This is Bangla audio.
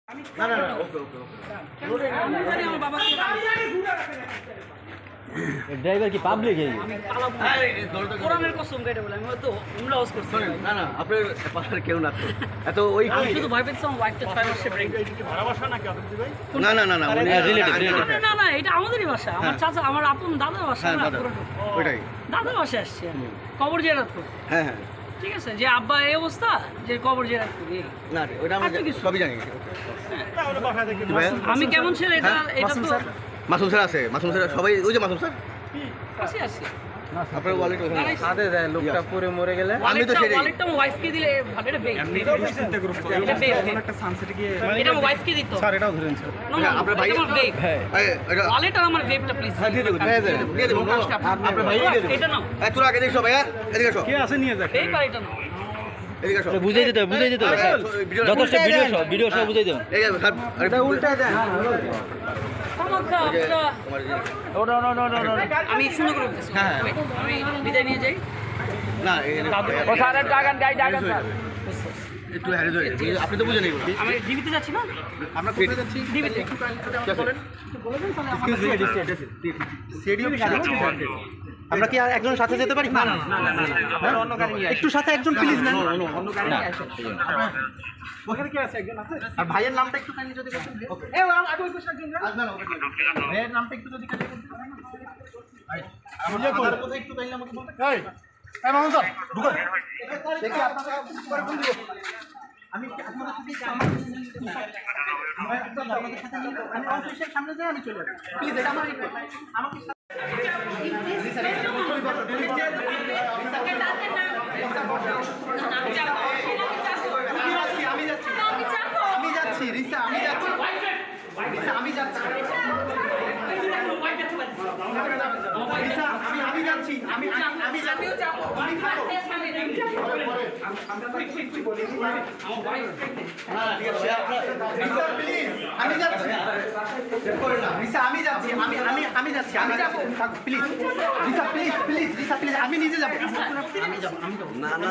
না না না ওকে ওকে ওকে আমার বাবাকে ড্রাইভার কি পাবলিক এই কোরআনের কসম কেটে বলে আমি হয়তো উমরা হাউস করছি না না আপনার পাশে কেউ না এত ওই আমি শুধু ভয় পেয়েছি আমার ওয়াইফটা 6 মাসে প্রেগন্যান্ট ভালোবাসা নাকি আপনি ভাই? না না না না না না এটা আমাদেরই বাসা আমার চাচা আমার আপন দাদার বাসা হ্যাঁ না দাদা ওইটাই দাদার বাসায় আসছি আমি। কবর জিয়ারত করতে হ্যাঁ হ্যাঁ ঠিক আছে যে আব্বা এই অবস্থা যে কবর জিয়ারত করি না ওইটা আমরা আর তো কিছু। সবই জানি তাহলে বাসা থেকে আমি কেমন ছেলে এটা এটা তো মাসুম স্যার আছে মাসুম স্যার সবাই ওই যে মাসুম স্যার আসি আসি আপনার ওয়ালেট ওখানে আছে। সাথে দেয় লোকটা পরে মরে গেলে আমি তো সেটাই ওয়ালেটটা আমার ওয়াইফকে দিলে ভালো এটা বেক এটা বেক একটা সানসেটে গিয়ে এটা আমার ওয়াইফকে দিত স্যার এটাও ধরেন স্যার না আপনার ভাই আমার বেক এটা ওয়ালেট আর আমার বেকটা প্লিজ হ্যাঁ দিয়ে দেবো দিয়ে দেবো আপনার ভাই দিয়ে দেবো এটা নাও তোরা আগে দেখো ভাইয়া এদিকে আসো কে আছে নিয়ে যাক বেক আর এটা নাও এদিকে আসো বুঝাই দিতে হবে যথেষ্ট ভিডিও সব বুঝাই দেবেন এই স্যার এটা উল্টা দেন আমাকে আপনারা আমি সুন্দর করে বলতেছি হ্যাঁ। আমি বিদায় নিয়ে যাই না ও স্যারের ডাগান গাই ডাগান স্যার একটু হ্যারি ধরে আপনি তো বুঝে নেবেন আমি ডিবিতে যাচ্ছি না আমরা কোথায় যাচ্ছি ডিবিতে আমরা কি আর একজন সাথে যেতে পারি না না একটু সাথে একজন প্লিজ না অন্য গাড়ি ওখানে কি আছে একজন আছে আর ভাইয়ের নামটা একটু কাইন্ডলি যদি বলতেন এ আগে ওই পাশে একজন ভাইয়ের নামটা একটু যদি কাইন্ডলি বলতেন ভাই আমাদের কোথায় একটু কাইন্ডলি আমাকে বলতে এই মামুন স্যার ঢুকো দেখি আপনারা করে কোন দিকে আমি আপনাদের সাথে আমি অফিসের সামনে যাই আমি চলে আসি প্লিজ এটা আমার আমাকে আমি যাচ্ছি রিসা আমি যাচ্ছি রিসা আমি যাচ্ছি রিসা আমি যাচ্ছি আমি যাবো আমি খাবো আমি যাচ্ছি রিসা আমি যাচ্ছি আমি যাচ্ছি আমি যাবো please Risa please please Risa please আমি নিজে যাবো আমি যাবো না না